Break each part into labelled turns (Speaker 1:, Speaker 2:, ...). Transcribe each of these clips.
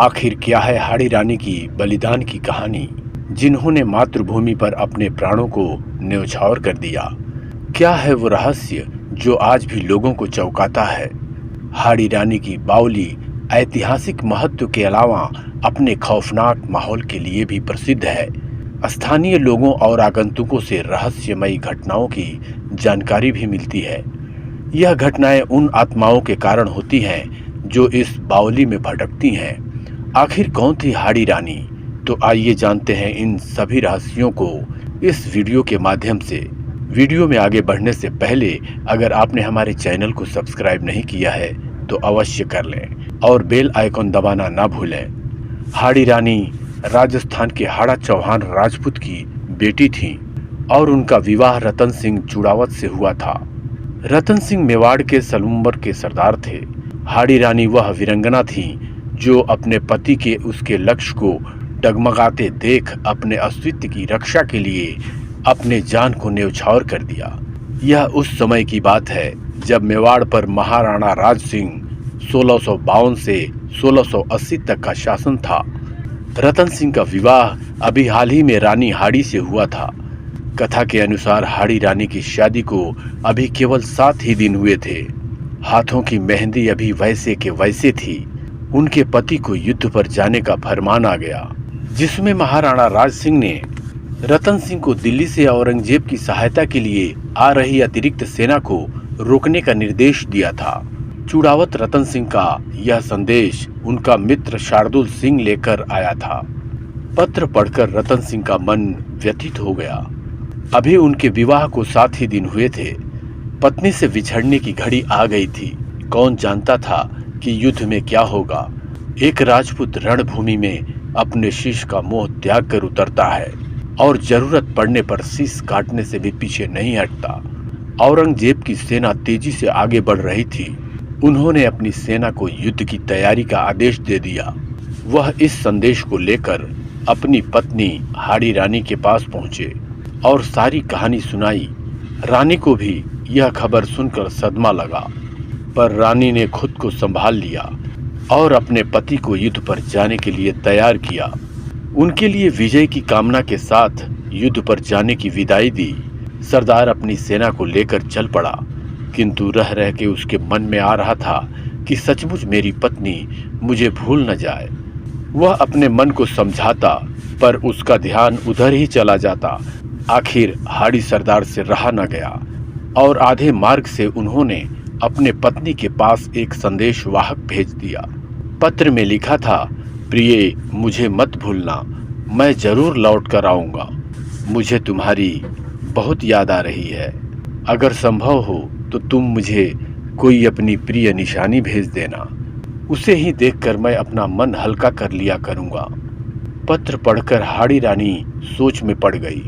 Speaker 1: आखिर क्या है हाड़ी रानी की बलिदान की कहानी, जिन्होंने मातृभूमि पर अपने प्राणों को न्यौछावर कर दिया? क्या है वो रहस्य जो आज भी लोगों को चौंकाता है? हाड़ी रानी की बावली ऐतिहासिक महत्व के अलावा अपने खौफनाक माहौल के लिए भी प्रसिद्ध है। स्थानीय लोगों और आगंतुकों से रहस्यमयी घटनाओं की जानकारी भी मिलती है। यह घटनाएं उन आत्माओं के कारण होती हैं जो इस बावली में भटकती हैं। आखिर कौन थी हाड़ी रानी? तो आइए जानते हैं इन सभी रहस्यों को इस वीडियो के माध्यम से। वीडियो में आगे बढ़ने से पहले अगर आपने हमारे चैनल को सब्सक्राइब नहीं किया है तो अवश्य कर लें और बेल आइकॉन दबाना ना भूलें। हाड़ी रानी राजस्थान के हाड़ा चौहान राजपूत की बेटी थी और उनका विवाह रतन सिंह चुड़ावत से हुआ था। रतन सिंह मेवाड़ के सलूम्बर के सरदार थे। हाड़ी रानी वह वीरंगना थी जो अपने पति के उसके लक्ष्य को डगमगाते देख अपने अस्तित्व की रक्षा के लिए अपने जान को न्यौछावर कर दिया। यह उस समय की बात है जब मेवाड़ पर महाराणा राज सिंह 1652 से 1680 तक का शासन था। रतन सिंह का विवाह अभी हाल ही में रानी हाड़ी से हुआ था। कथा के अनुसार हाड़ी रानी की शादी को अभी केवल 7 ही दिन हुए थे। हाथों की मेहंदी अभी वैसे के वैसे थी। उनके पति को युद्ध पर जाने का फरमान आ गया, जिसमें महाराणा राज सिंह ने रतन सिंह को दिल्ली से औरंगजेब की सहायता के लिए आ रही अतिरिक्त सेना को रोकने का निर्देश दिया था। चुड़ावत रतन सिंह का यह संदेश उनका मित्र शार्दुल सिंह लेकर आया था। पत्र पढ़कर रतन सिंह का मन व्यथित हो गया। अभी उनके विवाह को 7 ही दिन हुए थे। पत्नी से बिछड़ने की घड़ी आ गई थी। कौन जानता था कि युद्ध में क्या होगा। एक राजपूत रणभूमि में अपने शीश का मोह त्याग कर उतरता है और जरूरत पड़ने पर शीश काटने से भी पीछे नहीं हटता। औरंगजेब की सेना तेजी से आगे बढ़ रही थी। उन्होंने अपनी सेना को युद्ध की तैयारी का आदेश दे दिया। वह इस संदेश को लेकर अपनी पत्नी हाड़ी रानी के पास पहुंचे और सारी कहानी सुनाई। रानी को भी यह खबर सुनकर सदमा लगा, पर रानी ने खुद को संभाल लिया और अपने पति को युद्ध पर जाने के लिए तैयार किया। उनके लिए विजय की कामना के साथ युद्ध पर जाने की विदाई दी। सरदार अपनी सेना को लेकर चल पड़ा, किंतु रह रह के उसके मन में आ रहा था कि सचमुच मेरी पत्नी मुझे भूल न जाए। वह अपने मन को समझाता, पर उसका ध्यान उधर ही चला जाता। आखिर हाड़ी सरदार से रहा न गया और आधे मार्ग से उन्होंने अपने पत्नी के पास एक संदेश वाहक भेज दिया। पत्र में लिखा था, प्रिय, मुझे मत भूलना, मैं जरूर लौट कर आऊंगा। मुझे तुम्हारी बहुत याद आ रही है। अगर संभव हो तो तुम मुझे कोई अपनी प्रिय निशानी भेज देना। उसे ही देखकर मैं अपना मन हल्का कर लिया करूंगा। पत्र पढ़कर हाड़ी रानी सोच में पड़ गई।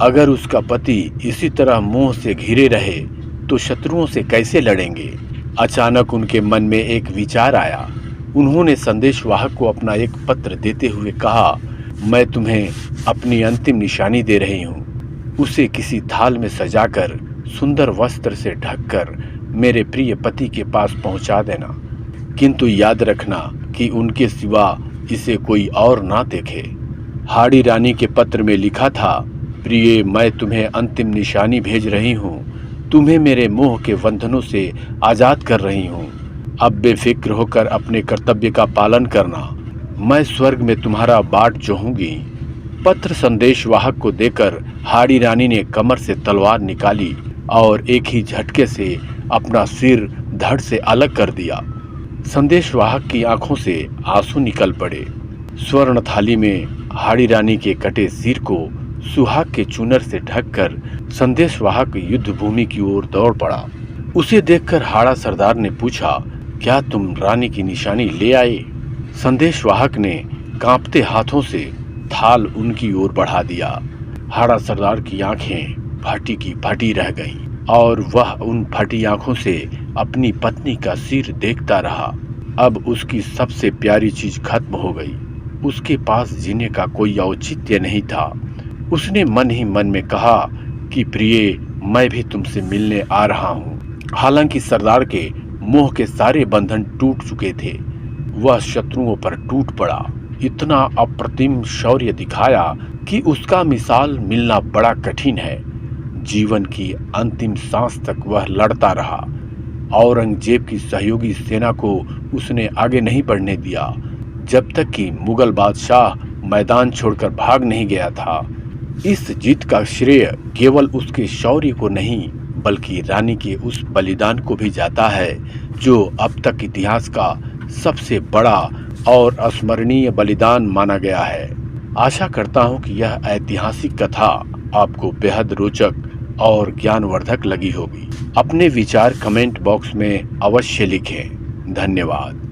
Speaker 1: अगर उसका पति इसी तरह मोह से घिरे रहे तो शत्रुओं से कैसे लड़ेंगे? अचानक उनके मन में एक विचार आया। उन्होंने संदेशवाहक को अपना एक पत्र देते हुए कहा, मैं तुम्हें अपनी अंतिम निशानी दे रही हूँ। उसे किसी थाल में सजाकर सुंदर वस्त्र से ढककर मेरे प्रिय पति के पास पहुँचा देना, किंतु याद रखना कि उनके सिवा इसे कोई और ना देखे। हाड़ी रानी के पत्र में लिखा था, प्रिय, मैं तुम्हें अंतिम निशानी भेज रही हूँ। तुम्हें मेरे मोह के बंधनों से आजाद कर रही हूँ। अब बेफिक्र होकर अपने कर्तव्य का पालन करना। मैं स्वर्ग में तुम्हारा बाट जोहूंगी। पत्र संदेशवाहक को देकर हाड़ी रानी ने कमर से तलवार निकाली और एक ही झटके से अपना सिर धड़ से अलग कर दिया। संदेशवाहक की आंखों से आंसू निकल पड़े। स्वर्ण थाली में हाड़ी रानी के कटे सिर को सुहाग के चूनर से ढककर संदेशवाहक युद्ध भूमि की ओर दौड़ पड़ा। उसे देखकर हाड़ा सरदार ने पूछा, क्या तुम रानी की निशानी ले आए? संदेशवाहक ने कांपते हाथों से थाल उनकी ओर बढ़ा दिया। हाड़ा सरदार की आंखें फटी की फटी रह गईं और वह उन फटी आंखों से अपनी पत्नी का सिर देखता रहा। अब उसकी सबसे प्यारी चीज खत्म हो गई। उसके पास जीने का कोई औचित्य नहीं था। उसने मन ही मन में कहा कि प्रिय, मैं भी तुमसे मिलने आ रहा हूँ। हालांकि सरदार के मोह के सारे बंधन टूट चुके थे। वह शत्रुओं पर टूट पड़ा। इतना अप्रतिम शौर्य दिखाया कि उसका मिसाल मिलना बड़ा कठिन है। जीवन की अंतिम सांस तक वह लड़ता रहा। औरंगजेब की सहयोगी सेना को उसने आगे नहीं बढ़ने दिया, जब तक कि मुगल बादशाह मैदान छोड़कर भाग नहीं गया था। इस जीत का श्रेय केवल उसके शौर्य को नहीं, बल्कि रानी के उस बलिदान को भी जाता है, जो अब तक इतिहास का सबसे बड़ा और अस्मरणीय बलिदान माना गया है। आशा करता हूं कि यह ऐतिहासिक कथा आपको बेहद रोचक और ज्ञानवर्धक लगी होगी। अपने विचार कमेंट बॉक्स में अवश्य लिखें। धन्यवाद।